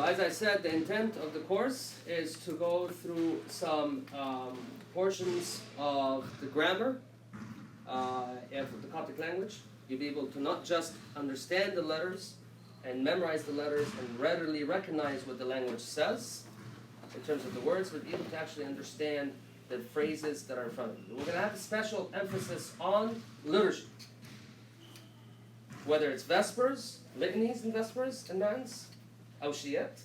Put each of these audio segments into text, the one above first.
as I said, the intent of the course is to go through some portions of the grammar of the Coptic language. You'll be able to not just understand the letters and memorize the letters and readily recognize what the language says in terms of the words, but be able to actually understand the phrases that are in front of you. We're going to have a special emphasis on liturgy. Whether it's Vespers, litanies and Vespers and Mans, Awshiyat,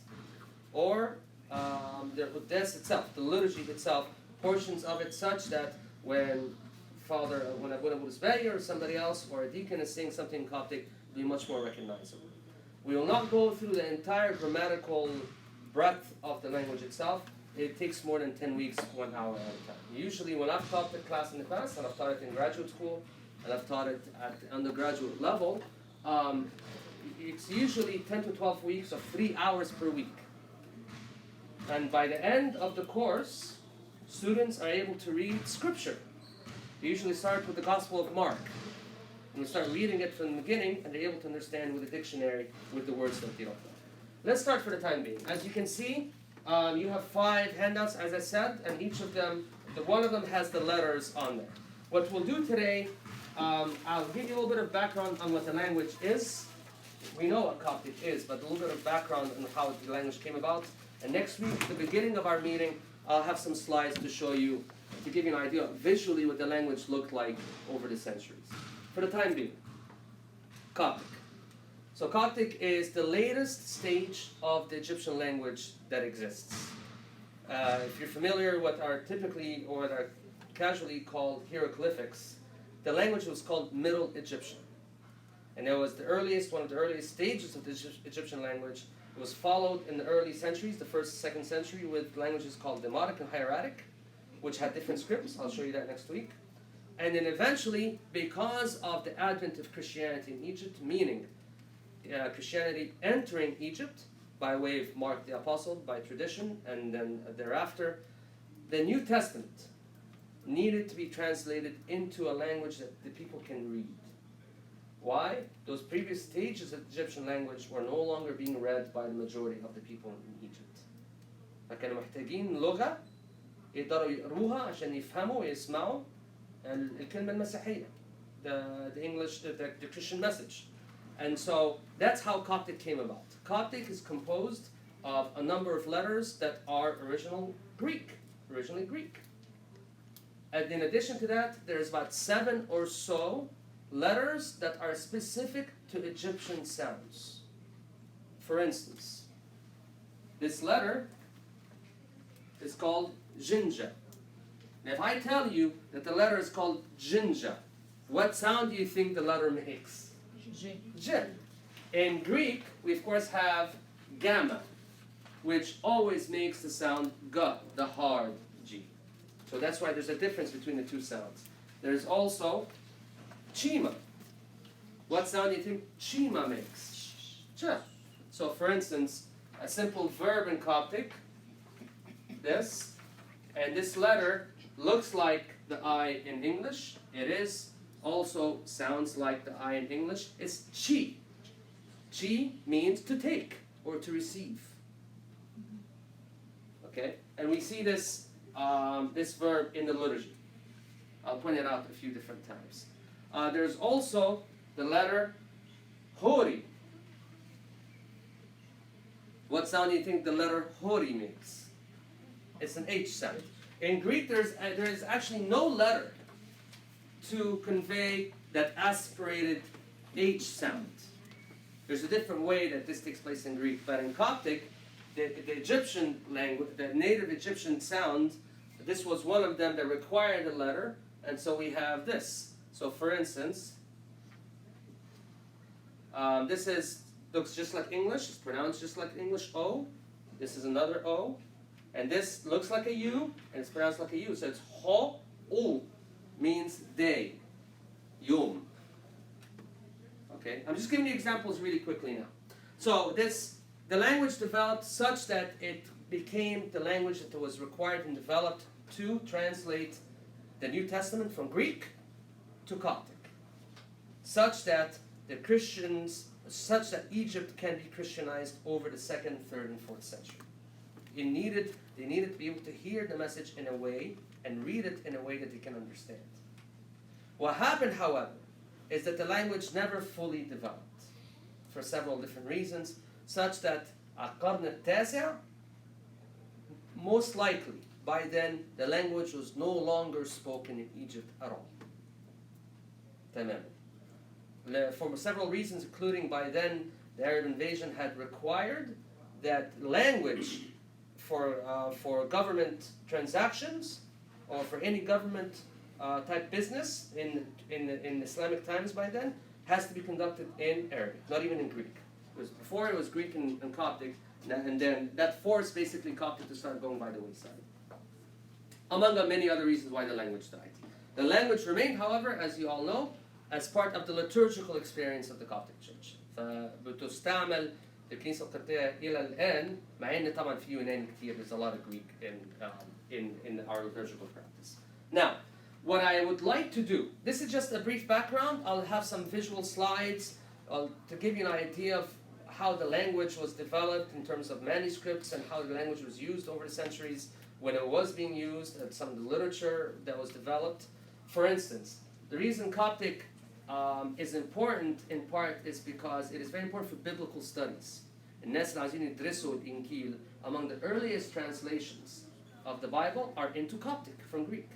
or the Quddas itself, the liturgy itself, portions of it such that when when Abu Musbay or somebody else or a deacon is saying something in Coptic, it'll be much more recognizable. We will not go through the entire grammatical breadth of the language itself. It takes more than 10 weeks, 1 hour at a time. Usually when I've taught the class in the past, and I've taught it in graduate school, and I've taught it at the undergraduate level, it's usually 10 to 12 weeks of 3 hours per week. And by the end of the course, students are able to read scripture. They usually start with the Gospel of Mark. And we start reading it from the beginning, and they're able to understand with a dictionary with the words that they don't know. Let's start for the time being. As you can see, you have 5 handouts, as I said, and each of them, one of them has the letters on there. What we'll do today, I'll give you a little bit of background on what the language is. We know what Coptic is, but a little bit of background on how the language came about. And next week, at the beginning of our meeting, I'll have some slides to show you, to give you an idea visually what the language looked like over the centuries. For the time being, Coptic. So Coptic is the latest stage of the Egyptian language that exists. If you're familiar with what are typically or what are casually called hieroglyphics, the language was called Middle Egyptian. And it was one of the earliest stages of the Egyptian language. It was followed in the early centuries, the 1st, 2nd century, with languages called Demotic and Hieratic, which had different scripts. I'll show you that next week. And then eventually, because of the advent of Christianity in Egypt, meaning Christianity entering Egypt by way of Mark the Apostle, by tradition, and then thereafter, the New Testament needed to be translated into a language that the people can read. Why? Those previous stages of the Egyptian language were no longer being read by the majority of the people in Egypt. فكانوا محتاجين لغة يقدروا يقروها عشان يفهموا ويسمعوا الكلمة المسيحية, the English, the Christian message. And so that's how Coptic came about. Coptic is composed of a number of letters that are originally Greek. And in addition to that, there's about 7 or so letters that are specific to Egyptian sounds. For instance, this letter is called Jinja. Now, if I tell you that the letter is called Jinja, what sound do you think the letter makes? Jin. In Greek, we of course have Gamma, which always makes the sound G, the hard G. So that's why there's a difference between the two sounds. There's also Chima. What sound do you think Chima makes? Ch. So for instance, a simple verb in Coptic, this, and this letter looks like the I in English. It is also sounds like the I in English. It's chi. Chi means to take or to receive. Okay, and we see this this verb in the liturgy. I'll point it out a few different times. There's also the letter Hori. What sound do you think the letter Hori makes? It's an H sound. In Greek, there is actually no letter to convey that aspirated H sound. There's a different way that this takes place in Greek, but in Coptic, the Egyptian language, the native Egyptian sound, this was one of them that required a letter, and so we have this. So for instance, this looks just like English, it's pronounced just like English O. This is another O. And this looks like a U, and it's pronounced like a U. So it's ho-u, means day, yom. Okay, I'm just giving you examples really quickly now. So the language developed such that it became the language that was required and developed to translate the New Testament from Greek to Coptic, such that the Christians, such that Egypt can be Christianized over the 2nd, 3rd, and 4th century. They needed to be able to hear the message in a way and read it in a way that they can understand. What happened, however, is that the language never fully developed for several different reasons, such that القرن التاسع, most likely by then the language was no longer spoken in Egypt at all. تماما. For several reasons, including by then the Arab invasion had required that language for government transactions or for any government type business in Islamic times by then has to be conducted in Arabic, not even in Greek. Because before it was Greek and Coptic, and then that forced basically Coptic to start going by the wayside. Among many other reasons why the language died. The language remained, however, as you all know, as part of the liturgical experience of the Coptic Church. فبتستعمل الكنيسة القبطية إلى الآن مع إن طبعا في يوناني كتير. There's a lot of Greek in our liturgical practice. Now, what I would like to do, this is just a brief background. I'll have some visual slides to give you an idea of how the language was developed in terms of manuscripts and how the language was used over the centuries when it was being used and some of the literature that was developed. For instance, the reason Coptic is important in part is because it is very important for biblical studies. الناس اللي عايزين يدرسوا الإنجيل, among the earliest translations of the Bible are into Coptic from Greek.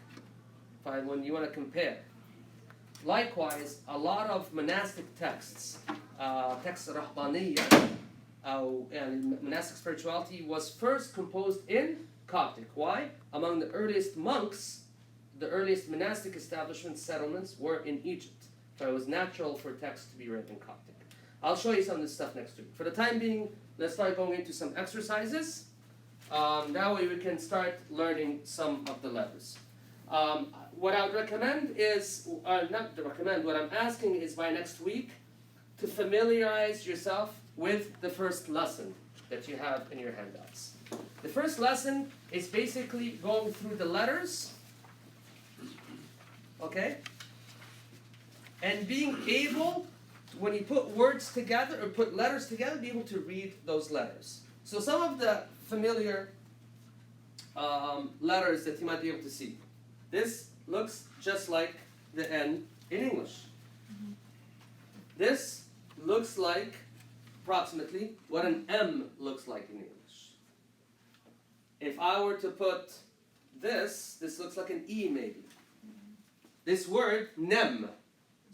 When you want to compare. Likewise, a lot of monastic texts, texts رهبانية, and monastic spirituality was first composed in Coptic. Why? Among the earliest monks, the earliest monastic establishments, settlements were in Egypt. So it was natural for texts to be written in Coptic. I'll show you some of this stuff next week. For the time being, let's start going into some exercises. That way we can start learning some of the letters. What I would recommend is, not to recommend, what I'm asking is by next week to familiarize yourself with the first lesson that you have in your handouts. The first lesson is basically going through the letters, okay? And being able, when you put words together or put letters together, be able to read those letters. So some of the familiar letters that you might be able to see. This looks just like the N in English. This looks like approximately what an M looks like in English. If I were to put this looks like an E maybe. This word, nem.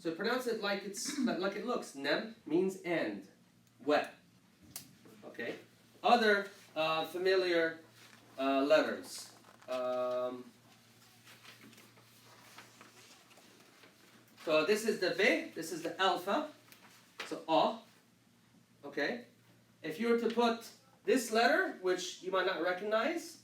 So pronounce it like it looks. Nem means and, wet. Okay. Other familiar letters. So this is the B, this is the alpha. So A. Okay. If you were to put this letter, which you might not recognize,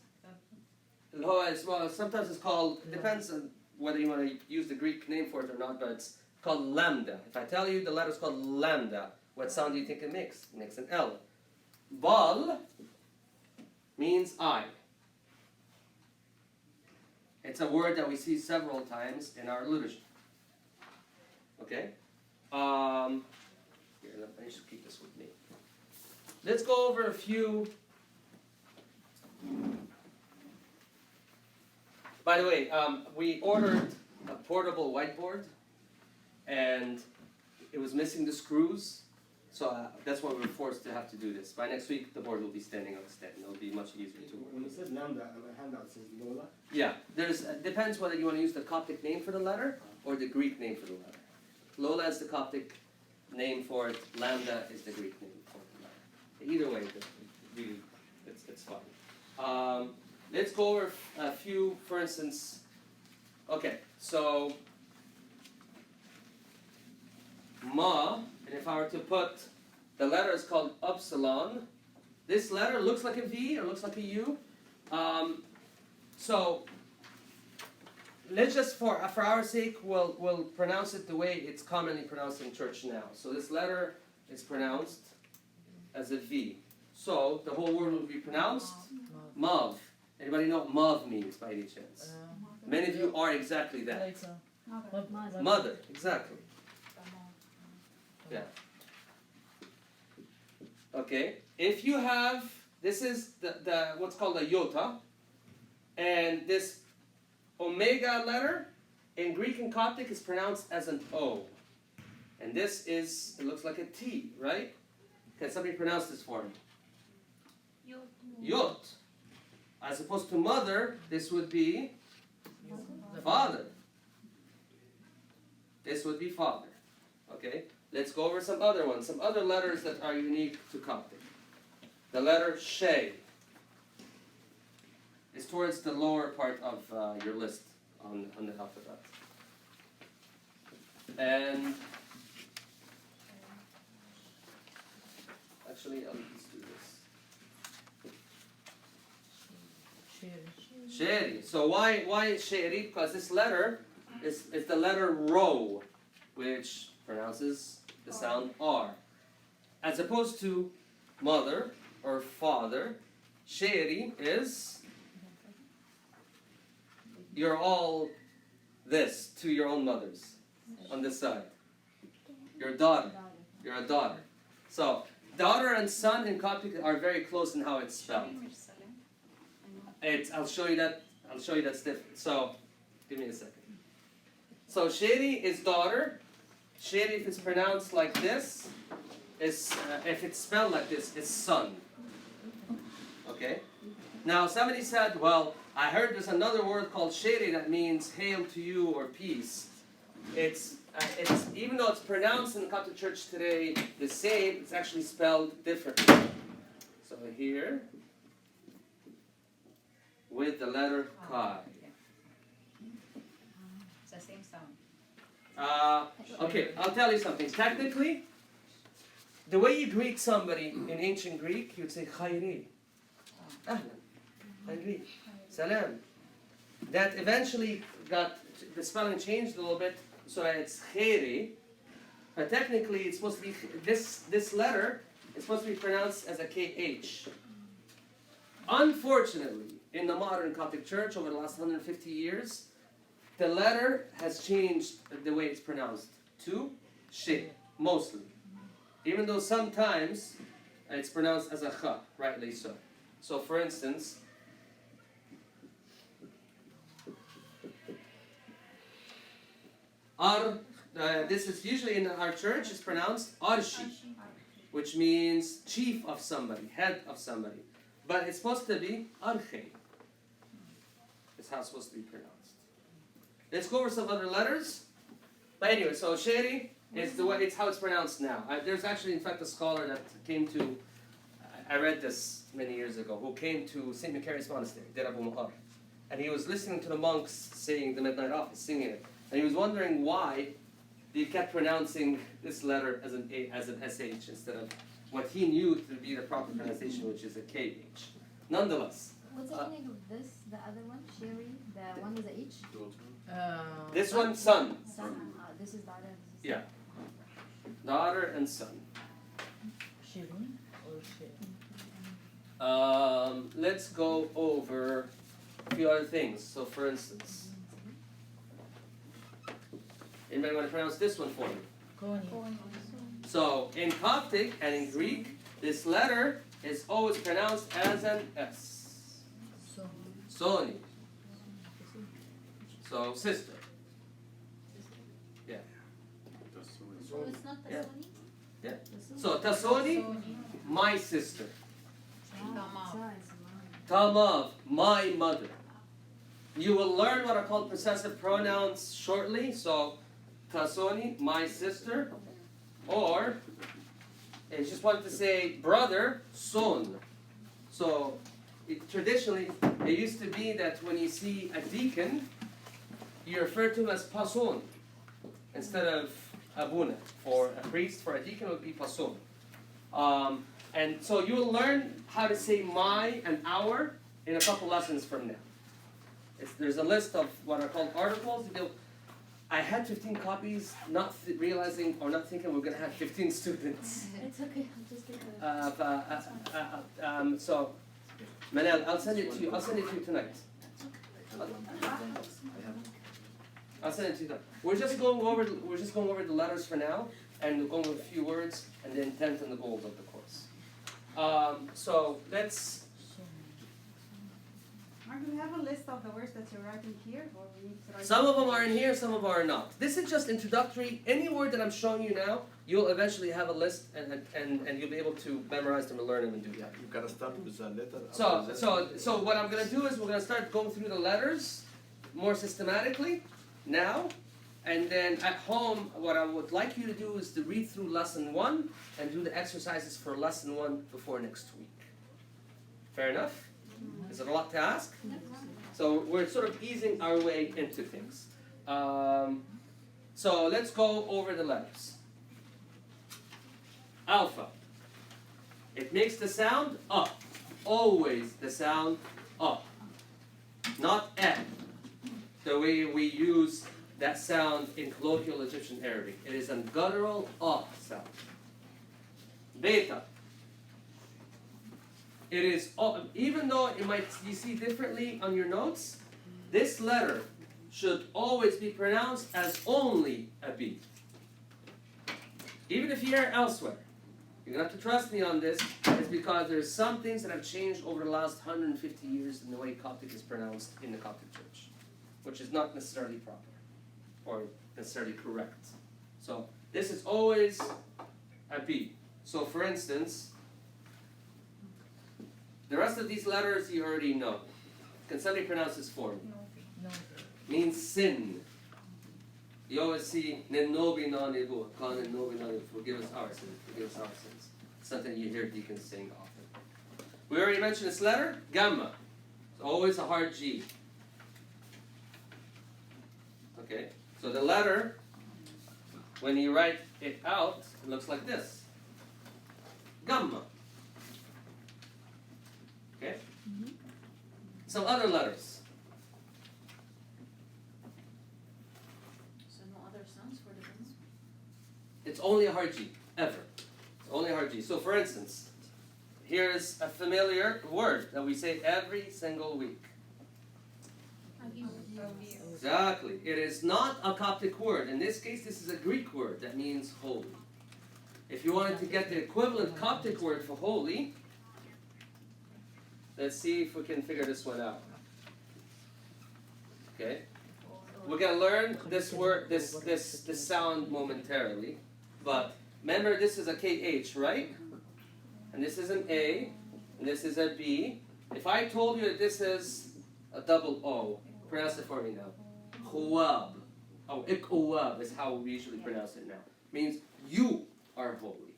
well, sometimes it's called, it depends on whether you want to use the Greek name for it or not, but it's called lambda. If I tell you the letter is called lambda, what sound do you think it makes? It makes an L. Bal means I. It's a word that we see several times in our liturgy. Okay? Here, let me just keep this with me. Let's go over a few. By the way, we ordered a portable whiteboard, and it was missing the screws, so that's why we were forced to have to do this. By next week, the board will be standing on a stand. It'll be much easier to work. When it says lambda, and my handout says Lola. Yeah, depends whether you want to use the Coptic name for the letter or the Greek name for the letter. Lola is the Coptic name for it. Lambda is the Greek name for the letter. Either way, really, it's fine. Let's go over a few, for instance. Okay, so Ma, and if I were to put the letter is called upsilon. This letter looks like a V or looks like a U. So let's just, for our sake, we'll pronounce it the way it's commonly pronounced in church now. So this letter is pronounced as a V. So the whole word will be pronounced Mav. Anybody know what Mav means by any chance? Many of you are exactly that. Mother, exactly. Yeah. Okay, if you have, this is the what's called a iota, and this omega letter in Greek and Coptic is pronounced as an O. And this is, it looks like a T, right? Can somebody pronounce this for me? Yot. As opposed to mother, this would be father. This would be father. Okay? Let's go over some other ones, some other letters that are unique to Coptic. The letter She is towards the lower part of your list on the alphabet. And actually, I'll just do this. Sheri. So why Sheri? Because this letter is the letter Ro, which pronounces the sound R. As opposed to mother or father, Sheri is you're all this to your own mothers on this side. Your daughter. You're a daughter. So daughter and son in Coptic are very close in how it's spelled. I'll show you that. I'll show you that's different. So give me a second. So Sheri is daughter. Sheri, if it's pronounced like this, is if it's spelled like this, is son. Okay. Now somebody said, well, I heard there's another word called Sheri that means hail to you or peace. It's even though it's pronounced in the Coptic Church today the same, it's actually spelled differently. So here, with the letter Kai. It's the same sound. Okay, I'll tell you something. Technically, the way you greet somebody in ancient Greek, you would say Khayri. Ahlan. Khayri. Salam. That eventually got, the spelling changed a little bit, so it's Khayri. But technically, it's supposed to be, this letter is supposed to be pronounced as a KH. Unfortunately, in the modern Coptic Church over the last 150 years, the letter has changed the way it's pronounced to She, mostly. Even though sometimes it's pronounced as a Kha, rightly so. So for instance, this is usually in our church, is pronounced Arshi, which means chief of somebody, head of somebody. But it's supposed to be Arche. It's how it's supposed to be pronounced. Let's go over some other letters. But anyway, so Sheri is the way, it's how it's pronounced now. There's actually, in fact, a scholar that came to, I read this many years ago, who came to St. Macary's Monastery, Dir Abu Muhar. And he was listening to the monks saying the midnight office, singing it. And he was wondering why they kept pronouncing this letter as an SH instead of what he knew to be the proper pronunciation, which is a KH. Nonetheless. What's the meaning of this? The other one, Sheri, the one with the H? This one, son. Son. This is daughter. This is Yeah. Daughter and son. Shirin or Shirin? Let's go over a few other things. So for instance, anybody want to pronounce this one for me? Koni. So in Coptic and in Greek, this letter is always pronounced as an S. Soni. So sister. Yeah. So it's not Yeah. Tasoni? Yeah. So Tasoni, my sister. Tamav, my mother. You will learn what are called possessive pronouns shortly. So Tasoni, my sister. Or, I just wanted to say brother, son. So, traditionally, it used to be that when you see a deacon, you refer to him as pason instead of abuna. For a priest, for a deacon, it would be pason. And so you will learn how to say my and our in a couple lessons from now. There's a list of what are called articles. I had 15 copies, not realizing or not thinking we're going to have 15 students. It's okay, I'll just get the... So, Manel, I'll send it to you. I'll send it to you tonight. I'll send it to you tonight. We're just going over the letters for now, and we're going over a few words, and the intent and the goals of the course. So let's. Mark, do we have a list of the words that you're writing here, or we need to write? Some of them are in here, some of them are not. This is just introductory. Any word that I'm showing you now, you'll eventually have a list, and you'll be able to memorize them and learn them and do that. You gotta start with a letter. So what I'm gonna do is we're gonna start going through the letters more systematically now, and then at home, what I would like you to do is to read through lesson 1 and do the exercises for lesson 1 before next week. Fair enough? Is it a lot to ask? So we're sort of easing our way into things. So let's go over the letters. Alpha. It makes the sound up. Always the sound up. Not F. The way we use that sound in colloquial Egyptian Arabic. It is a guttural sound. Beta. It is, even though it might you see differently on your notes, this letter should always be pronounced as only a B. Even if you hear it elsewhere. You're going to have to trust me on this. It's because there's some things that have changed over the last 150 years in the way Coptic is pronounced in the Coptic Church, which is not necessarily proper or necessarily correct. So this is always a B. So for instance, the rest of these letters you already know. Can somebody pronounce this for me? No. Means sin. You always see Nenobi na nebu, forgive us our sins, forgive us our sins. Something you hear deacons saying often. We already mentioned this letter, gamma. It's always a hard G. Okay, so the letter, when you write it out, it looks like this. Gamma. Okay? Some other letters. So no other sounds for the ones? It's only a hard G, ever. It's only a hard G. So for instance, here's a familiar word that we say every single week. Exactly. It is not a Coptic word. In this case, this is a Greek word that means holy. If you wanted to get the equivalent Coptic word for holy, let's see if we can figure this one out. Okay? We're going to learn this word, this sound momentarily. But remember, this is a KH, right? And this is an A, and this is a B. If I told you that this is a double O, pronounce it for me now. Huwab. Oh, ikwab is how we usually pronounce it now. Means you are holy.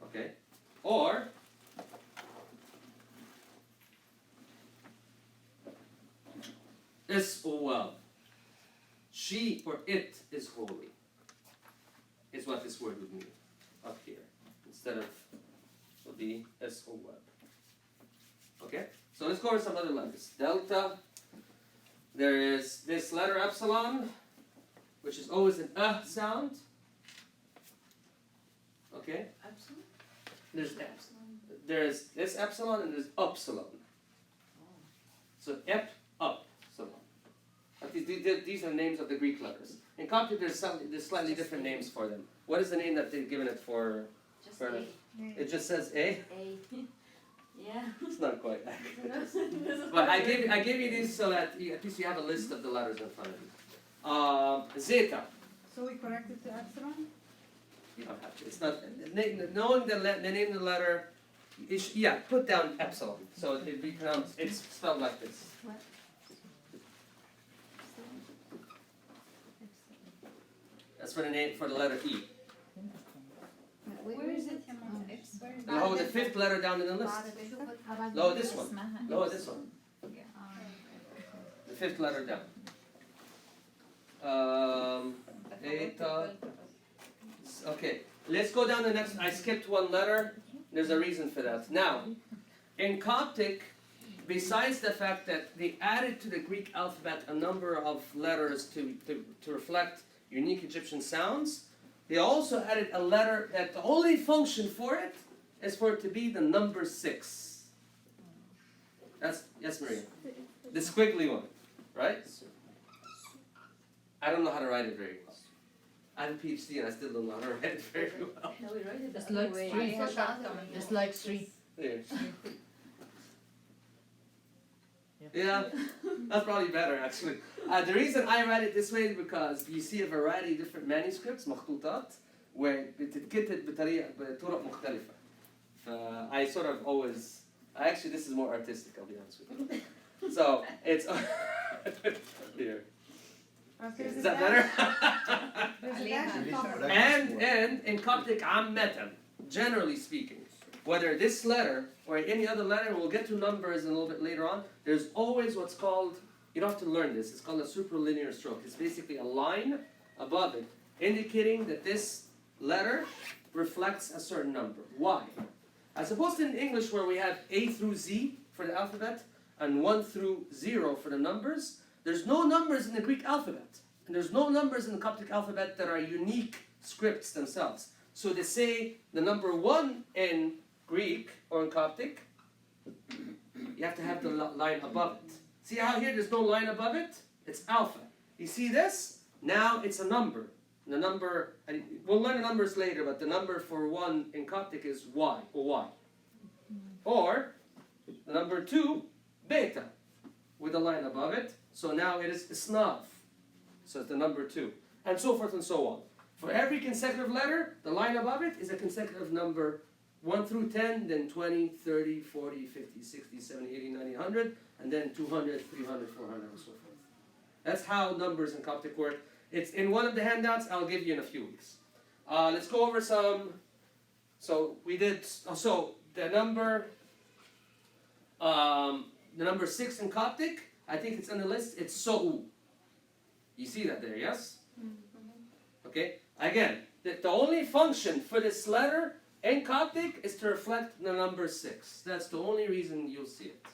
Okay? Or Is'uwab. She or it is holy. Is what this word would mean up here. Instead of would be Is'uwab. Okay? So let's go over some other letters. Delta. There is this letter epsilon, which is always an sound. Okay? Epsilon? There's this epsilon and there's upsilon. So upsilon. These are the names of the Greek letters. In Coptic, there's slightly different names for them. What is the name that they've given it for? Just for A. it just says A. A. Yeah. It's not quite accurate. But I gave you these so that at least you have a list of the letters in front of you. Zeta. So we corrected to epsilon? You don't have to. It's not knowing the name of the letter. Yeah, put down epsilon. So it becomes it's spelled like this. That's for the name for the letter E. Where is it? No, the fifth letter down in the list. No, this one. No, this one. The fifth letter down. Eta. Okay, let's go down the next. I skipped one letter. There's a reason for that. Now, in Coptic, besides the fact that they added to the Greek alphabet a number of letters to reflect unique Egyptian sounds, they also added a letter that the only function for it is for it to be the number 6. That's, yes, Maria? The squiggly one, right? I don't know how to write it very well. I have a PhD and I still don't know how to write it very well. No, we write it the It's other like way. street. I thought the other way. It's like street. There. Yeah, that's probably better actually. The reason I write it this way is because you see a variety of different manuscripts مخطوطات وبتتكتب بطرق مختلفة. I sort of always, actually this is more artistic, I'll be honest with you. So it's here. Is that better? There's a dash on top of it. and in Coptic عامة, generally speaking, whether this letter or any other letter, we'll get to numbers a little bit later on, there's always what's called, you don't have to learn this, it's called a superlinear stroke. It's basically a line above it, indicating that this letter reflects a certain number. Why? As opposed to in English where we have A through Z for the alphabet, and 1 through 0 for the numbers, there's no numbers in the Greek alphabet. And there's no numbers in the Coptic alphabet that are unique scripts themselves. So they say the number 1 in Greek or in Coptic, you have to have the line above it. See how here there's no line above it? It's alpha. You see this? Now it's a number. The number, and we'll learn the numbers later, but the number for 1 in Coptic is Y, or Y. Or the number 2, beta, with a line above it. So now it is Isnaf. So it's the number 2. And so forth and so on. For every consecutive letter, the line above it is a consecutive number 1 through 10, then 20, 30, 40, 50, 60, 70, 80, 90, 100, and then 200, 300, 400, and so forth. That's how numbers in Coptic work. It's in one of the handouts I'll give you in a few weeks. Let's go over some. So we did, so the number 6 in Coptic, I think it's on the list, it's So'u. You see that there, yes? Okay, again, the only function for this letter in Coptic is to reflect the number 6. That's the only reason you'll see it.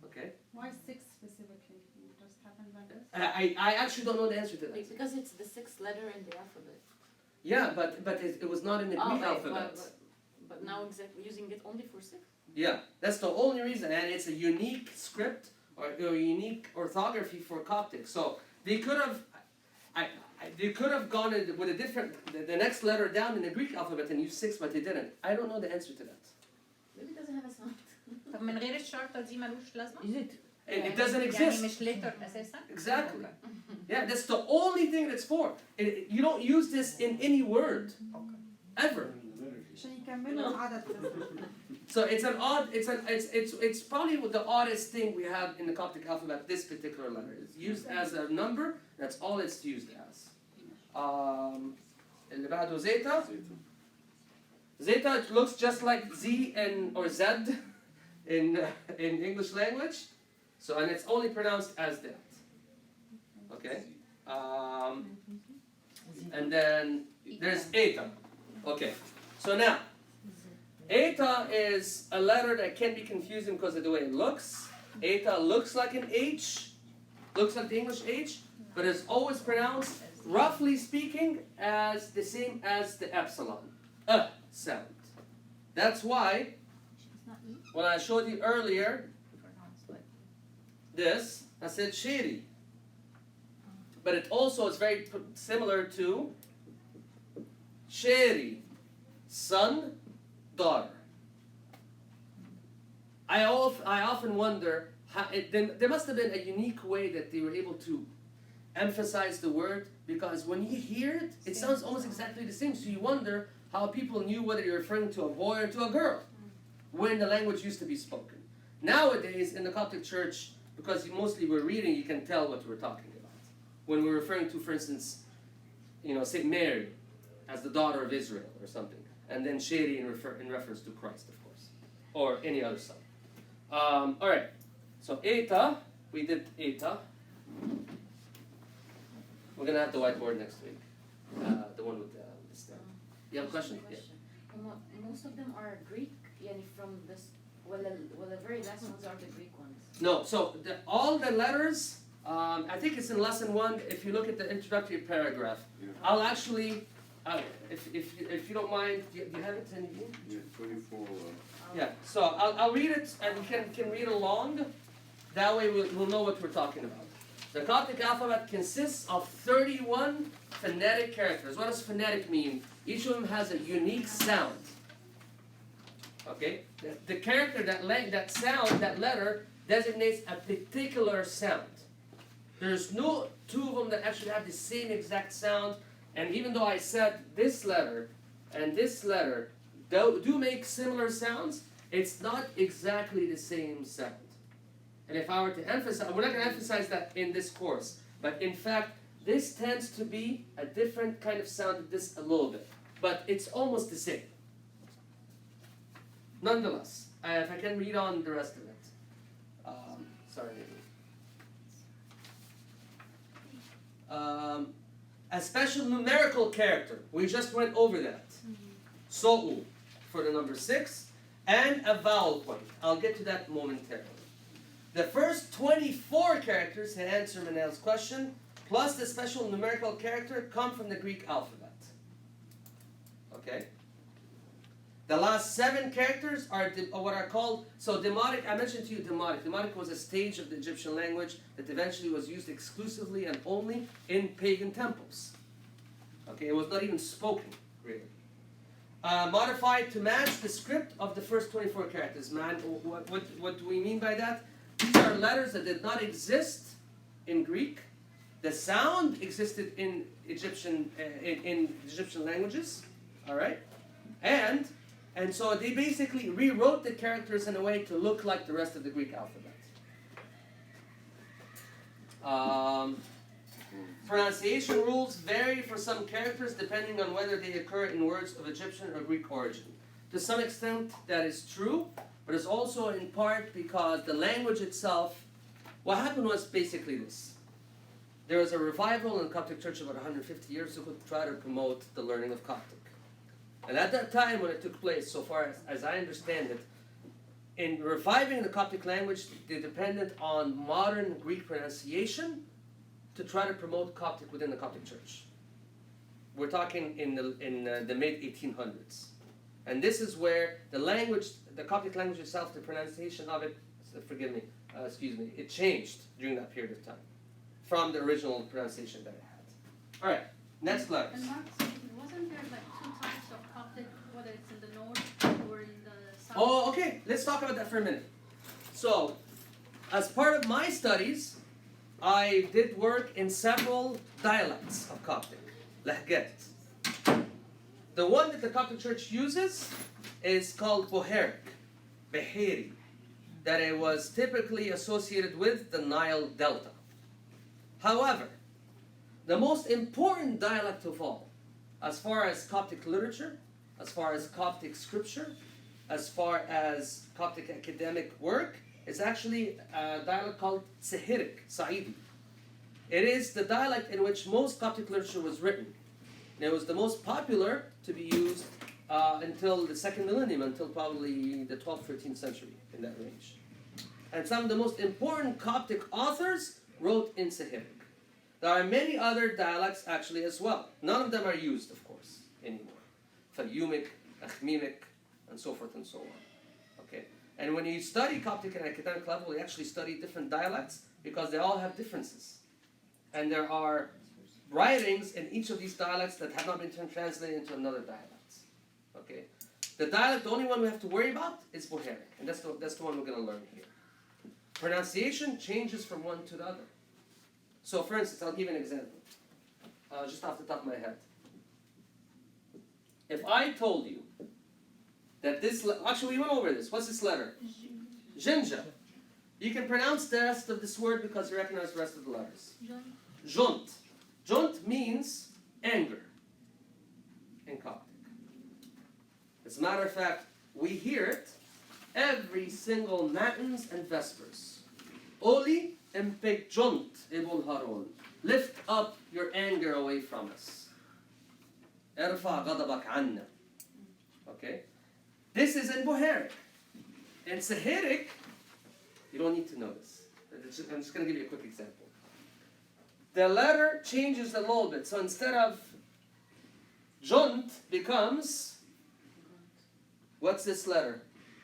Okay? Why 6 specifically? You just happened like this? I actually don't know the answer to that. Because it's the 6th letter in the alphabet. Yeah, but it was not in the Greek Okay, alphabet. but now exactly using it only for 6? Yeah, that's the only reason, and it's a unique script or a unique orthography for Coptic. So they could have, they could have gone with a different, the next letter down in the Greek alphabet and used 6, but they didn't. I don't know the answer to that. Maybe it doesn't have a sound. طب من غير الشرطة دي ملوش لازمة؟ Is it? It doesn't يعني exist. مش letter أساسا؟ Exactly. Yeah, that's the only thing that's for. You don't use this in any word, ever. عشان يكملوا العدد بس. So it's an odd. It's probably the oddest thing we have in the Coptic alphabet. This particular letter is used as a number. That's all it's used as. اللي بعده zeta. Zeta looks just like Z or Z in English language. So and it's only pronounced as that. Okay. And then there's eta. Okay. So now. Eta is a letter that can be confusing because of the way it looks. Eta looks like an H, looks like the English H, but is always pronounced, roughly speaking, as the same as the epsilon, sound. That's why, when I showed you earlier, this, I said shiri. But it also is very similar to sheri, son, daughter. I often wonder how there must have been a unique way that they were able to emphasize the word, because when you hear it, it sounds almost exactly the same. So you wonder how people knew whether you're referring to a boy or to a girl when the language used to be spoken. Nowadays in the Coptic Church, because mostly we're reading, you can tell what we're talking about. When we're referring to, for instance, Saint Mary as the daughter of Israel or something. And then Sheri in reference to Christ, of course, or any other son. All right, so Eta, we did Eta. We're gonna have the whiteboard next week, the one with the stem. You have a question? Yeah. Most of them are Greek, from this. Well, the very last ones are the Greek ones. No, so all the letters. I think it's in lesson 1. If you look at the introductory paragraph, I'll actually. If you don't mind, do you have it in you? Yeah, 24. Yeah, so I'll read it and you can read along. That way we'll know what we're talking about. The Coptic alphabet consists of 31 phonetic characters. What does phonetic mean? Each of them has a unique sound. Okay? The character, that sound, that letter designates a particular sound. There's no two of them that actually have the same exact sound. And even though I said this letter and this letter do make similar sounds, it's not exactly the same sound. And if I were to emphasize, we're not going to emphasize that in this course, but in fact, this tends to be a different kind of sound than this a little bit. But it's almost the same. Nonetheless, if I can read on the rest of it. Sorry. A special numerical character. We just went over that. So'u for the number 6. And a vowel point. I'll get to that momentarily. The first 24 characters to answer Manel's question, plus the special numerical character, come from the Greek alphabet. Okay? The last 7 characters are what are called, so Demotic, I mentioned to you Demotic. Demotic was a stage of the Egyptian language that eventually was used exclusively and only in pagan temples. Okay, it was not even spoken, really. Modified to match the script of the first 24 characters. Man, what do we mean by that? These are letters that did not exist in Greek. The sound existed in Egyptian languages. All right, and so they basically rewrote the characters in a way to look like the rest of the Greek alphabet. Pronunciation rules vary for some characters depending on whether they occur in words of Egyptian or Greek origin. To some extent, that is true, but it's also in part because the language itself, what happened was basically this. There was a revival in the Coptic Church about 150 years ago to try to promote the learning of Coptic. And at that time when it took place, so far as I understand it, in reviving the Coptic language, they depended on modern Greek pronunciation to try to promote Coptic within the Coptic Church. We're talking in the mid-1800s. And this is where the language, the Coptic language itself, the pronunciation of it, it changed during that period of time from the original pronunciation that it had. All right, next letters. And Mark, wasn't there like 2 types of Coptic, whether it's in the north or in the south? Oh, okay. Let's talk about that for a minute. So, as part of my studies, I did work in several dialects of Coptic, lahgat. The one that the Coptic Church uses is called Boheric, Beheri, that it was typically associated with the Nile Delta. However, the most important dialect of all, as far as Coptic literature, as far as Coptic scripture, as far as Coptic academic work, is actually a dialect called Sahiric, Saidi. It is the dialect in which most Coptic literature was written. And it was the most popular to be used until the 2nd millennium, until probably the 12th, 13th century, in that range. And some of the most important Coptic authors wrote in Sahiric. There are many other dialects actually as well. None of them are used, of course, anymore. Fayyumic, Akhmimic, and so forth and so on. Okay? And when you study Coptic at an academic level, you actually study different dialects because they all have differences. And there are writings in each of these dialects that have not been translated into another dialect. Okay? The dialect, the only one we have to worry about is Boheric. And that's the one we're going to learn here. Pronunciation changes from one to the other. So for instance, I'll give you an example. Just off the top of my head. If I told you that this, actually we went over this. What's this letter? Jinja. You can pronounce the rest of this word because you recognize the rest of the letters. Junt. Junt means anger in Coptic. As a matter of fact, we hear it every single matins and vespers. Oli impek junt ibul harun. Lift up your anger away from us. Erfa ghadabak anna. Okay? This is in Boheric. In Sahiric, you don't need to know this. I'm just going to give you a quick example. The letter changes a little bit. So instead of junt becomes, what's this letter?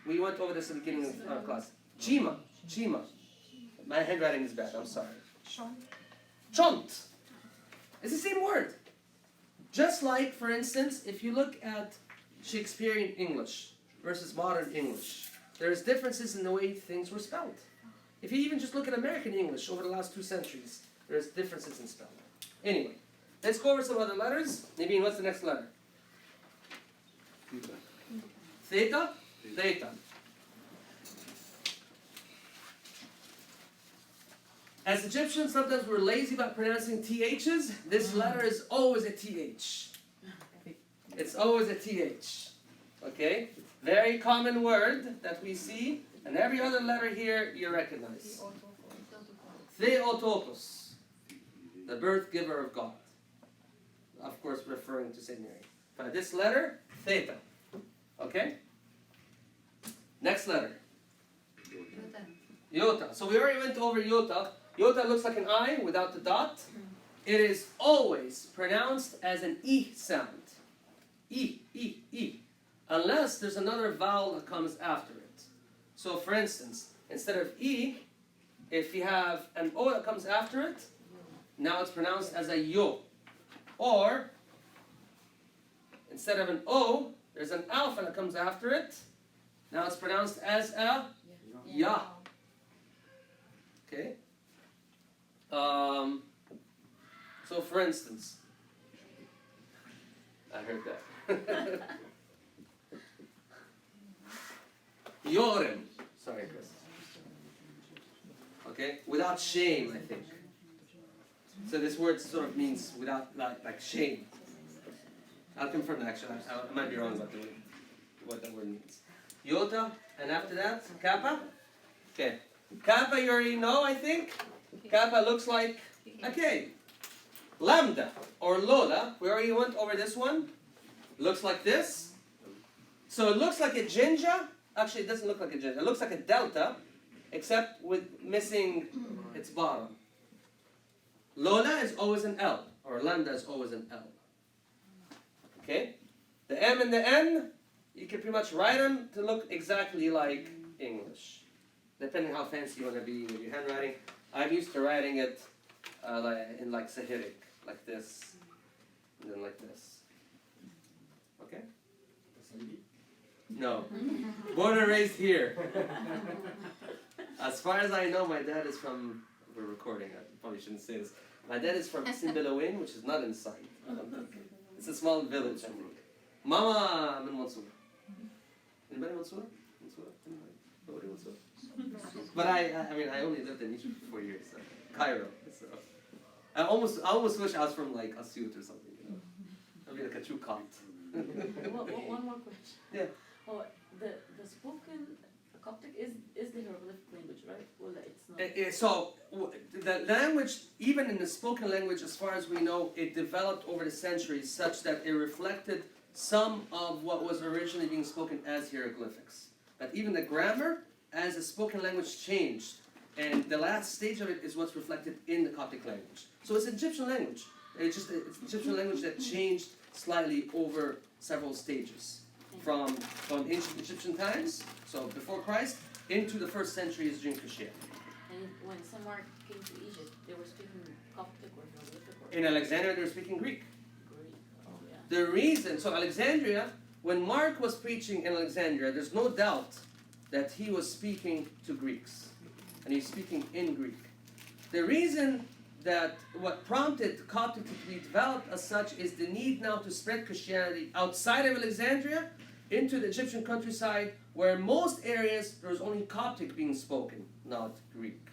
We went over this at the beginning of our class. Chima. Chima. My handwriting is bad. I'm sorry. Chont. It's the same word. Just like, for instance, if you look at Shakespearean English versus modern English, there's differences in the way things were spelled. If you even just look at American English over the last 2 centuries, there's differences in spelling. Anyway, let's go over some other letters. Nabeen, what's the next letter? Theta? Theta. As Egyptians, sometimes we're lazy about pronouncing THs. This letter is always a TH. It's always a TH. Okay? Very common word that we see, and every other letter here you recognize. Theotokos, the birth giver of God. Of course, referring to Saint Mary. But this letter, theta. Okay? Next letter. Iota. So we already went over iota. Iota looks like an I without the dot. It is always pronounced as an E sound. E, E, E. Unless there's another vowel that comes after it. So for instance, instead of E, if you have an O that comes after it, now it's pronounced as a yo. Or, instead of an O, there's an alpha that comes after it. Now it's pronounced as a ya. Okay? So for instance, I heard that. Yorem. Sorry, Chris. Okay? Without shame, I think. So this word sort of means without, like shame. I'll confirm that actually. I might be wrong about what that word means. Iota, and after that, kappa. Okay. Kappa you already know, I think. Kappa looks like a K. Lambda, or Lola, we already went over this one. Looks like this. So it looks like a jinja. Actually, it doesn't look like a jinja. It looks like a delta, except with missing its bottom. Lola is always an L, or lambda is always an L. Okay? The M and the N, you can pretty much write them to look exactly like English, depending how fancy you want to be with your handwriting. I'm used to writing it in like Sahiric, like this, and then like this. Okay? No. Born and raised here. As far as I know, my dad is from, we're recording, I probably shouldn't say this. My dad is from Sinbilawin, which is not in sight, I don't think. It's a small village, I think. Mama min Mansour. Anybody Mansour? Mansour? Nobody Mansour? But I only lived in Egypt for 4 years, so. Cairo. So. I almost wish I was from like Asyut or something, you know. I'd be like a true Copt. One more question. Yeah. Oh, the spoken Coptic is the hieroglyphic language, right? Well, it's not. So the language, even in the spoken language, as far as we know, it developed over the centuries such that it reflected some of what was originally being spoken as hieroglyphics. But even the grammar, as the spoken language changed, and the last stage of it is what's reflected in the Coptic language. So it's Egyptian language. It's Egyptian language that changed slightly over several stages. From ancient Egyptian times, so before Christ, into the 1st century is during Christianity. And when some came to Egypt, they were speaking Coptic or hieroglyphic or In Alexandria, they were speaking Greek. Greek. Oh, yeah. The reason, so Alexandria, when Mark was preaching in Alexandria, there's no doubt that he was speaking to Greeks. And he's speaking in Greek. The reason that what prompted Coptic to be developed as such is the need now to spread Christianity outside of Alexandria into the Egyptian countryside, where in most areas there was only Coptic being spoken, not Greek.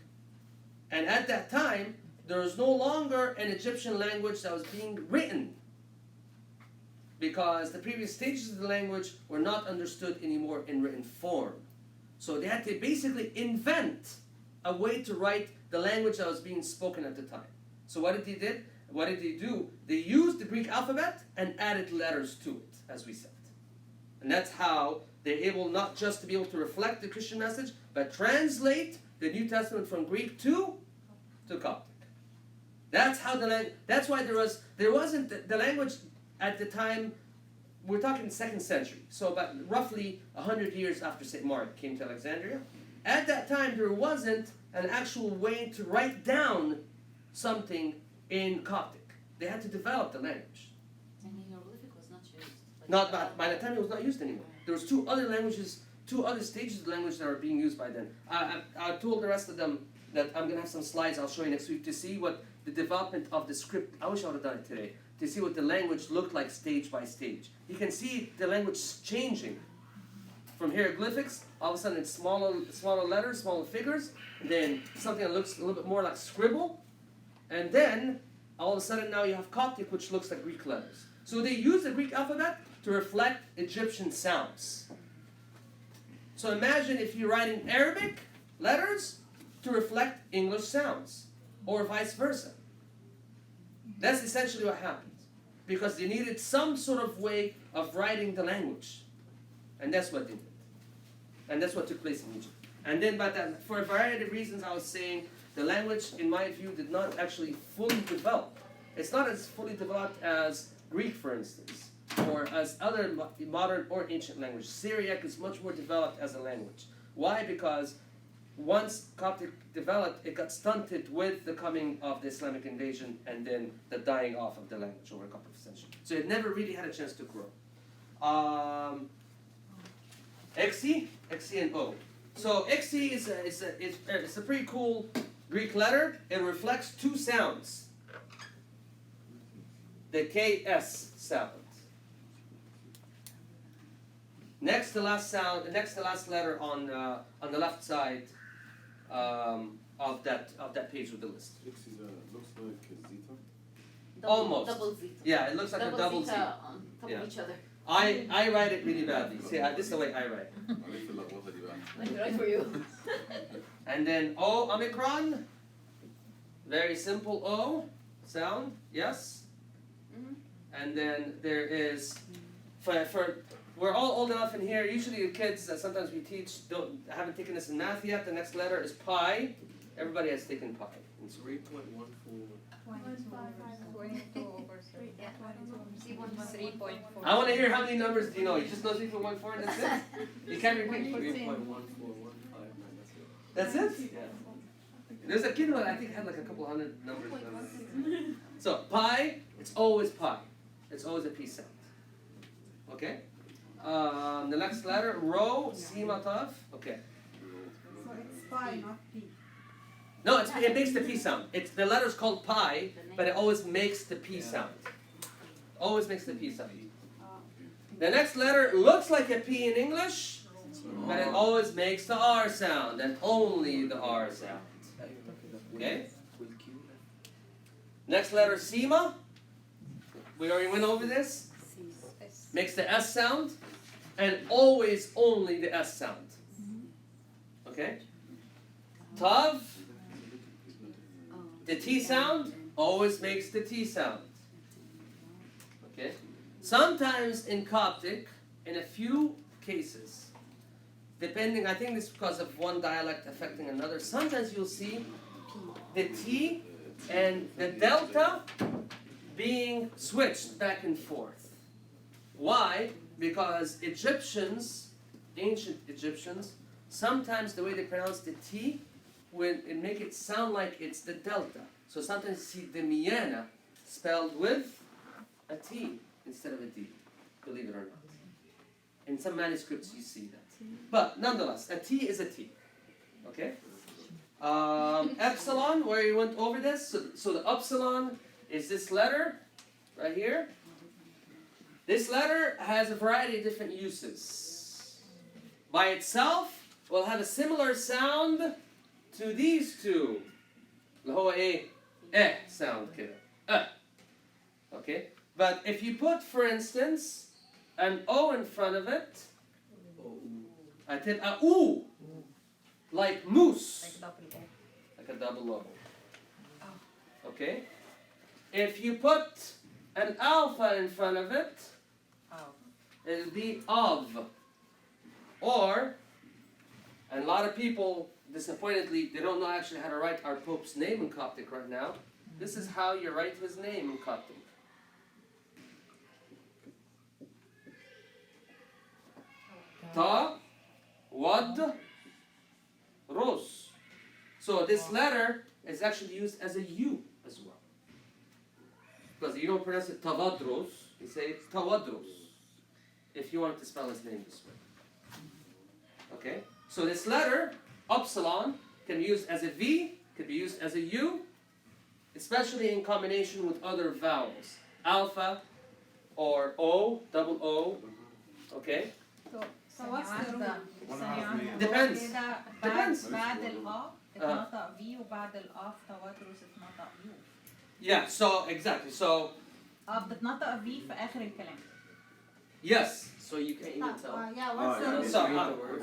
And at that time, there was no longer an Egyptian language that was being written, because the previous stages of the language were not understood anymore in written form. So they had to basically invent a way to write the language that was being spoken at the time. So what did they do? They used the Greek alphabet and added letters to it, as we said. And that's how they're able not just to be able to reflect the Christian message, but translate the New Testament from Greek to Coptic. That's how that's why there wasn't the language at the time. We're talking 2nd century, so about roughly 100 years after St. Mark came to Alexandria. At that time, there wasn't an actual way to write down something in Coptic. They had to develop the language. Not by the time it was not used anymore. There was two other languages, two other stages of the language that were being used by then. I told the rest of them that I'm gonna have some slides I'll show you next week to see what the development of the script. I wish I would have done it today to see what the language looked like stage by stage. You can see the language changing from hieroglyphics. All of a sudden, it's smaller letters, smaller figures. And then something that looks a little bit more like scribble, and then all of a sudden now you have Coptic, which looks like Greek letters. So they use the Greek alphabet to reflect Egyptian sounds. So imagine if you're writing Arabic letters to reflect English sounds, or vice versa. That's essentially what happened, because they needed some sort of way of writing the language, and that's what they did, and that's what took place in Egypt. And then, for a variety of reasons, I was saying the language, in my view, did not actually fully develop. It's not as fully developed as Greek, for instance, or as other modern or ancient languages. Syriac is much more developed as a language. Why? Because once Coptic developed, it got stunted with the coming of the Islamic invasion and then the dying off of the language over a couple of centuries. So it never really had a chance to grow. Xe and O. So Xe is a pretty cool Greek letter. It reflects two sounds. The KS sound. Next to last letter on the left side of that page of the list. Looks like zeta. Almost. Double zeta. Yeah, it looks like a double Z. zeta on top Yeah. of each other. I write it really badly. See, this is the way I write. عرفت اللخبطة دي بقى. Like right for you. And then O, Omicron. Very simple O sound, yes? Mhm. And then there is, we're all old enough in here, usually the kids that sometimes we teach haven't taken this in math yet. The next letter is pi. Everybody has taken pi. 3.14. 22 over 3. Yeah. See 3.4. I want to hear how many numbers do you know. You just know 3.14 and that's it? You can't repeat? 3.1415. That's it? Yeah. There's a kid who I think had like a couple hundred numbers. So pi, it's always pi. It's always a P sound. Okay? The next letter, rho, sima taf. Okay. So it's pi, not p. No, it makes the P sound. The letter's called pi, but it always makes the P sound. Always makes the P sound. The next letter looks like a P in English, but it always makes the R sound, and only the R sound. Okay? Next letter, sima. We already went over this. Makes the S sound, and always only the S sound. Okay? Tav, the T sound, always makes the T sound. Okay? Sometimes in Coptic, in a few cases, depending, I think this is because of one dialect affecting another, sometimes you'll see the T and the delta being switched back and forth. Why? Because Egyptians, ancient Egyptians, sometimes the way they pronounce the T would make it sound like it's the delta. So sometimes you see the miyana spelled with a T instead of a D, believe it or not. In some manuscripts you see that. But nonetheless, a T is a T. Okay? Epsilon, where you went over this. So the epsilon is this letter right here. This letter has a variety of different uses. By itself, will have a similar sound to these two. اللي هو sound كده. Okay? But if you put, for instance, an O in front of it, هتبقى U, like moose. Like a double O. Okay? If you put an alpha in front of it, it'll be of. Or, and a lot of people, disappointedly, they don't know actually how to write our Pope's name in Coptic right now. This is how you write his name in Coptic. Ta, Wad, Ros. So this letter is actually used as a U as well. Because you don't pronounce it Tavadros, you say it's Tawadros. if you wanted to spell his name this way. Okay? So this letter, upsilon, can be used as a V, can be used as a U, especially in combination with other vowels. Alpha or O, double O. Okay? So what's the rule? Depends. Depends. بعد الأ اتنطق في وبعد الأ في تواترس اتنطق يو. Yeah, so exactly. So بتتنطق في آخر الكلام. yes. So you can't even tell. Yeah, what's the rule? So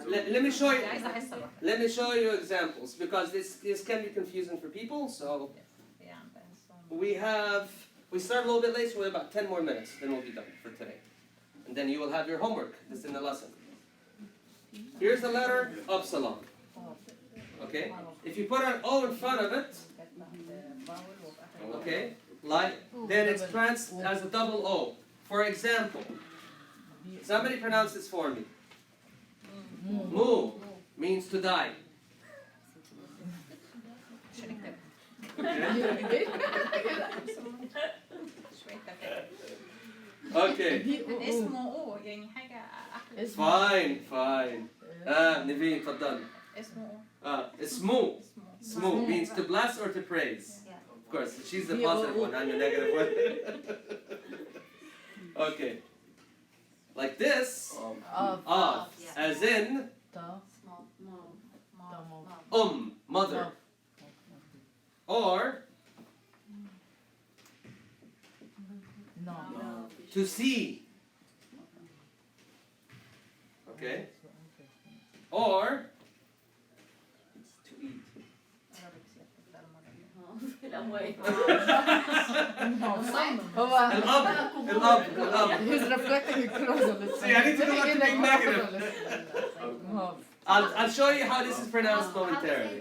let me show you. عايزة أحس بقى. Let me show you examples because this can be confusing for people. So we start a little bit late, so we have about 10 more minutes, then we'll be done for today. And then you will have your homework. That's in the lesson. Here's the letter upsilon. Okay? If you put an O in front of it, okay, like then it's pronounced as a double O. For example, somebody pronounce this for me. Mu means to die. Okay. اسمه او يعني حاجة أحلى. Fine, fine. Niveen, تفضل. اسمه او. Ismu. Ismu means to bless or to praise. Of course, she's the positive one, I'm the negative one. Okay. Like this, of, as in, mother. Or, to see. Okay. Or, to eat. الأب. He's reflecting across. See, I need to know what to make negative. I'll show you how this is pronounced momentarily.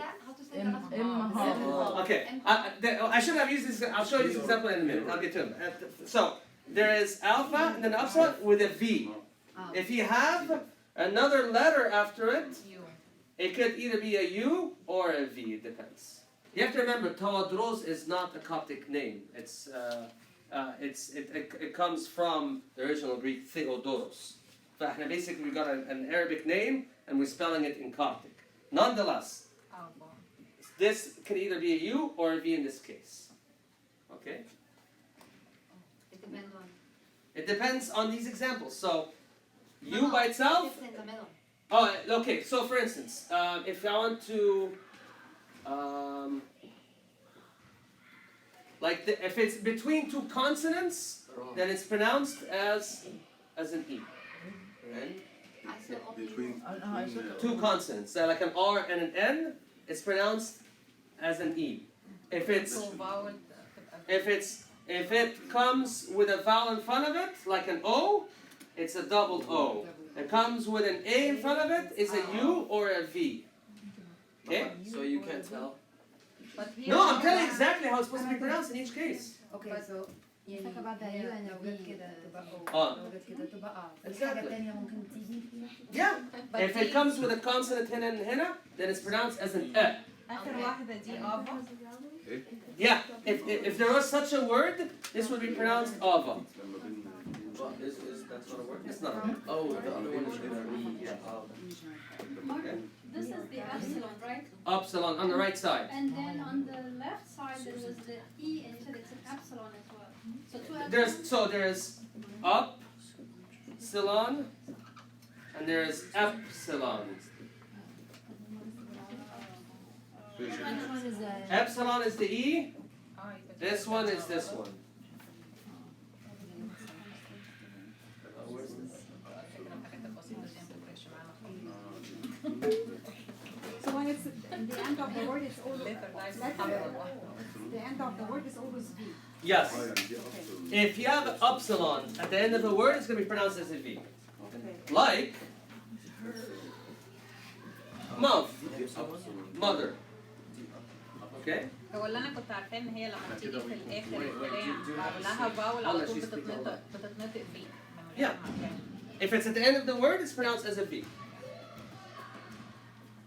Okay, I should have used this. I'll show you this example in a minute. I'll get to it. So there is alpha and then upsilon with a V. If you have another letter after it, it could either be a U or a V. It depends. You have to remember, Tawadros is not a Coptic name. It comes from the original Greek Theodoros. فاحنا basically we got an Arabic name and we're spelling it in Coptic. Nonetheless, this can either be a U or a V in this case. Okay? It depends on. It depends on these examples. So, U by itself. It's in the middle. Oh, okay. So, for instance, if I want to, if it's between two consonants, then it's pronounced as an E. I still only Between Two consonants, so like an R and an N, it's pronounced as an E. If it comes with a vowel in front of it, like an O, it's a double O. It comes with an A in front of it, it's a U or a V. Okay? So you can't tell? No, I'm telling you exactly how it's supposed to be pronounced in each case. Okay, so يعني talk about the هي U and the لو V جت كده تبقى O اه. لو جت كده تبقى A. في Exactly. حاجة تانية ممكن تيجي فيها؟ Yeah. If it comes with a consonant هنا and هنا, then it's pronounced as an E. آخر واحدة دي أبا. Yeah. If there was such a word, this would be pronounced Ava. That's not a word? It's not. Oh, the other one is gonna be, Okay. This is the epsilon, right? Upsilon on the right side. And then on the left side there was the E, and you said it's an epsilon as well. So two epsilon. There's upsilon and there's epsilon. Which one is Epsilon is the E. This one is this one. So when it's the end of the word, it's always the end of the word is always V. Yes. If you have upsilon at the end of the word, it's going to be pronounced as a V. Like mouth, mother. Okay? هو اللي أنا كنت عارفاه إن هي لما تيجي في الآخر الكلام قبلها باول على طول بتتنطق في. Yeah. If it's at the end of the word, it's pronounced as a V.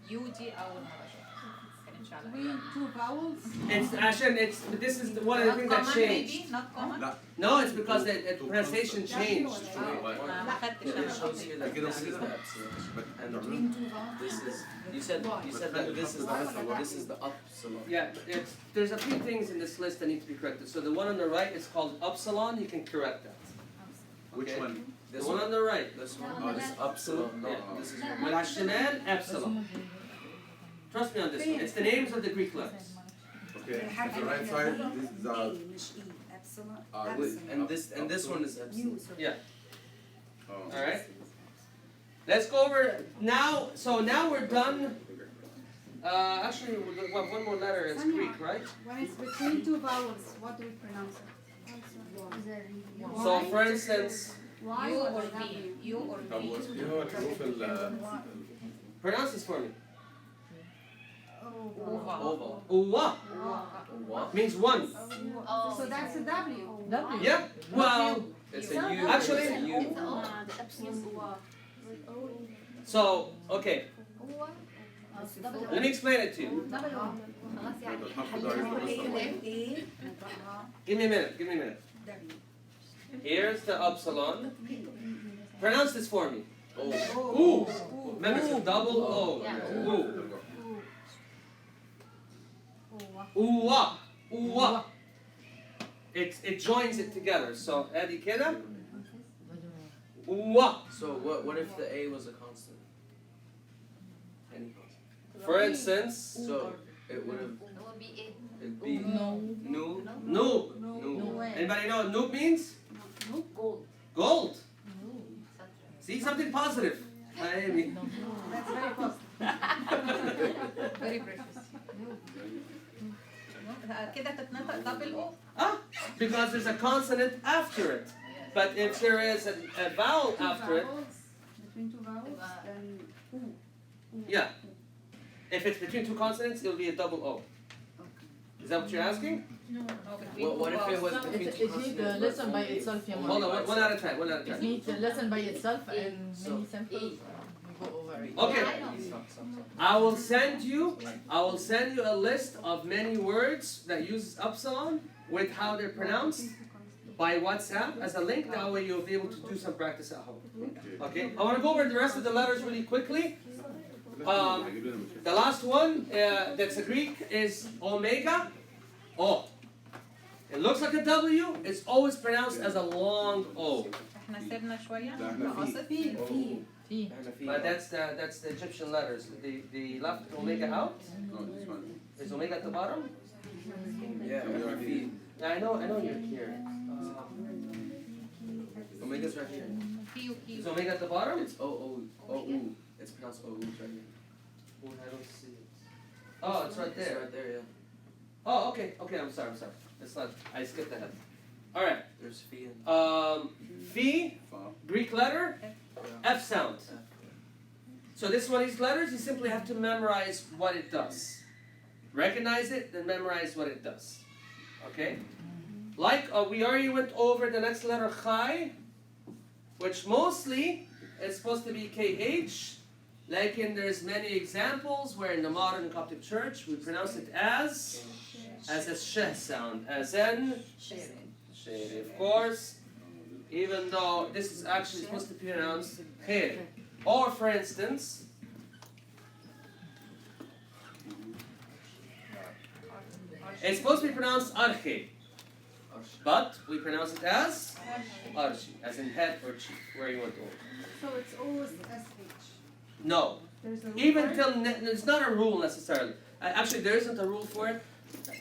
يو دي أول مرة أشوفها. مش على Between two vowels. It's actually this is one of the things that changed. maybe not common. لا No, it's because the pronunciation changed. ما خدتش Yeah, it shows انا here that كده this is وكده. the epsilon. but And Between two vowels. this is, you said that this is the upsilon. Yeah, there's a few things in this list that need to be corrected. So the one on the right is called upsilon. You can correct that. which Okay. one? The one on the right. This one? Oh, this upsilon. No, Yeah. this is With الشمال epsilon. Trust me on this one. It's the names of the Greek letters. Okay, the right side this is the and this one is epsilon. oh. All right. Let's go over now. So now we're done. Actually, we have one more letter. It's Greek, right? When it's between two vowels, what do we pronounce it? So, for instance, Y You or or B. W? You or طب B. ايه هو الحروف pronounce this for me. Oval. Uwa What? means one. So that's a W. Yeah. Well, It's a U. Actually- it's a U. so okay. Let me explain it to you. Give me a minute. Give me a minute. Here's the upsilon. Pronounce this for me. Oh. Ooh. Remember, it's a double O. Ooh. Uwa. Uwa. It joins it together. So, ادي كده. Uwa. So what if the A was a constant? Any constant. For instance, So it would have it'd be nu. noob. Nu. Anybody know what noob means? Gold. Gold. See, something positive. Amy. That's very positive. Very precious. كده تتنطق دبل او. Ah, because there's a consonant after it. But if there is a vowel Two after it, vowels, between two vowels, then yeah. If it's between two consonants, it'll be a double O. Is that what you're asking? What if it was It, between it two needs to consonants? listen by itself, yeah. Hold on, one at a time, one at a It time. needs to listen by itself and So- many samples we go over it. Okay. I will send you a list of many words that use upsilon with how they're pronounced by WhatsApp as a link. That way you'll be able to do some practice at home. Okay. I want to go over the rest of the letters really quickly. The last one that's a Greek is omega. Oh. It looks like a W. It's always pronounced as a long O. احنا سيبنا شوية. ده احنا فيه T. But that's the Egyptian letters. The left omega out. no this one Is omega at the bottom? Yeah, we are feet. Yeah, I know you're here. Omega's right here. كيو كيو. Is omega at the bottom? It's O. It's pronounced O. It's right here. Oh, I don't see it. Oh, it's right It's there. right there, yeah. Oh, okay. I'm sorry. It's not. I skipped ahead. All right. There's phi and Phi, فا Greek letter, F sound. So this one, these letters, you simply have to memorize what it does. Recognize it, then memorize what it does. Okay? Like we already went over the next letter, Chai, which mostly is supposed to be KH. Like there's many examples where in the modern Coptic church we pronounce it as a sheh sound, as in sheh, of course, even though this is actually supposed to be pronounced khair. Or for instance, it's supposed to be pronounced arche, but we pronounce it as archi, as in head or cheek, where you want to. so it's always SH. No, There's a even rule. till it's not a rule necessarily. Actually, there isn't a rule for it.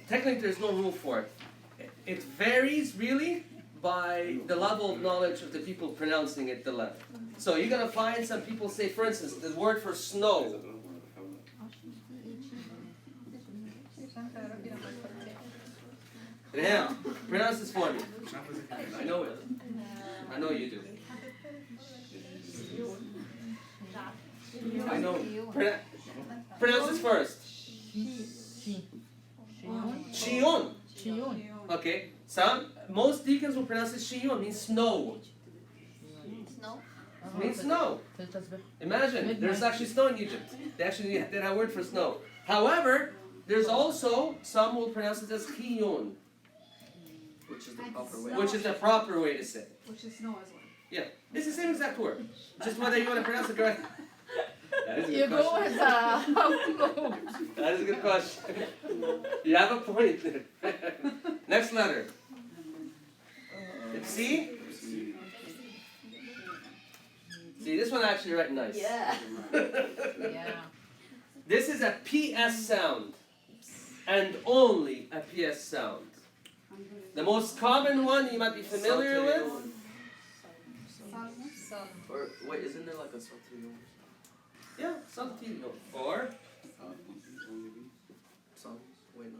Technically, there's no rule for it. It varies really by the level of knowledge of the people pronouncing it, the letter. So you're gonna find some people say, for instance, the word for snow. Rehan, pronounce this for me. I know it. I know you do. I know. Pronounce this first. Shion. Shion. Okay. Most deacons will pronounce it shion, means snow. Snow? Means snow. في التسبيح. Imagine, there's actually snow in Egypt. They actually had a word for snow. However, There's also, some will pronounce it as chiyon, Which is the proper way. which is the proper way to say it. Which is no as well. Yeah, it's the same exact word. Just whether you want to pronounce it correctly. That is a You good go question. with how you go. That is a good question. You have a point there. Next letter. It's C. See, this one I actually write nice. Yeah. Yeah. This is a PS sound. And only a PS sound. The most common one you might be familiar with. Or wait, isn't there like a saltillo? Yeah, saltillo. Or Song? Wait, no.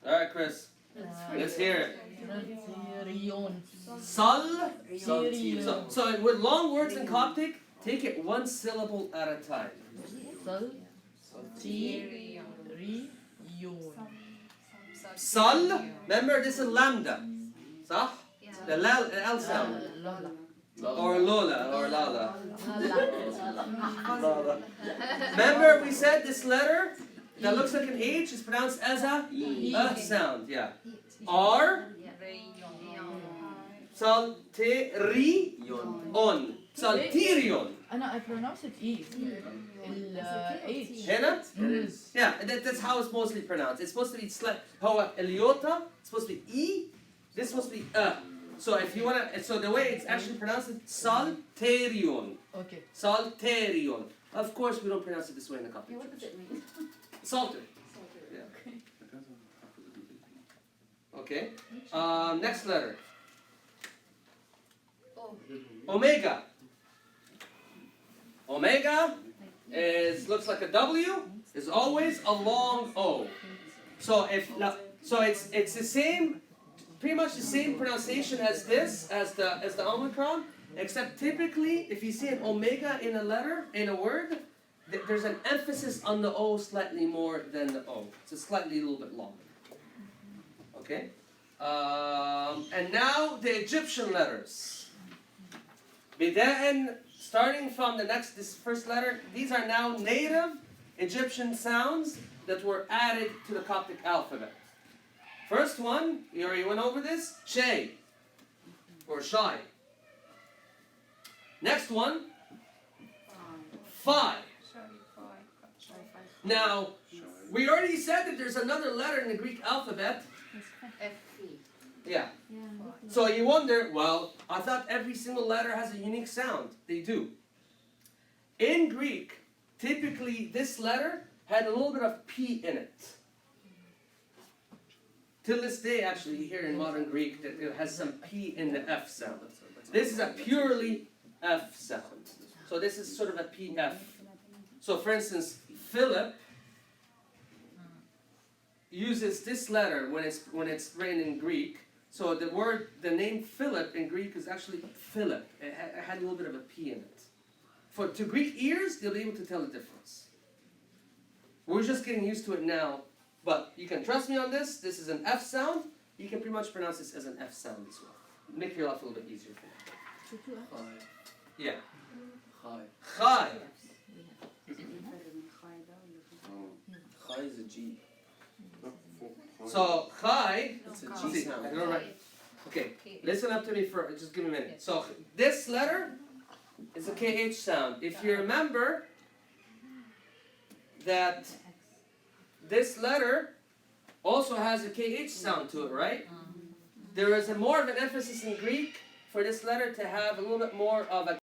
alright, Chris. Let's hear it. Rion. Sal. Rion. So with long words in Coptic, take it one syllable at a time. Sal. Ti. Rion. Sal. Remember, this is lambda. صح? The L sound. Lola. Or Lola or Lala. Lola. Remember, we said this letter that looks like an H is pronounced as a sound. Yeah. R. Salterion. Salterion. I pronounce it E. H. هنا? It is. Yeah, that's how it's mostly pronounced. It's supposed to be هو اليوتا. It's supposed to be E. This is supposed to be So if you wanna, so the way it's actually pronounced is Salterion. Okay. Salterion. Of course, we don't pronounce it this way in the Coptic. What does it mean? Salter. Yeah. Okay. Next letter. Omega. Omega looks like a W. Is always a long O. So it's the same, pretty much the same pronunciation as this, as the Omicron, except typically if you see an omega in a letter, in a word, there's an emphasis on the O slightly more than the O. It's a little bit longer. Okay? And now the Egyptian letters. بداءً, starting from this first letter, these are now native Egyptian sounds that were added to the Coptic alphabet. First one, you already went over this, Shay, or Shai. Next one, Phi. Now, we already said that there's another letter in the Greek alphabet. Yeah. So you wonder, well, I thought every single letter has a unique sound. They do. In Greek, typically this letter had a little bit of P in it. Till this day, actually, you hear in modern Greek that it has some P in the F sound. This is a purely F sound. So this is sort of a PF. So for instance, Philip uses this letter when it's written in Greek. So the name Philip in Greek is actually Philip. It had a little bit of a P in it. To Greek ears, they'll be able to tell the difference. We're just getting used to it now, but you can trust me on this. This is an F sound. You can pretty much pronounce this as an F sound as well. Make your life a little bit easier for you. Chai. Yeah. Chai. Chai. Chai is a G. So chai. It's a G See, sound. I don't write. Okay, listen up to me for just give me a minute. So this letter is a KH sound. If you remember that this letter also has a KH sound to it, right? There is more of an emphasis in Greek for this letter to have a little bit more of a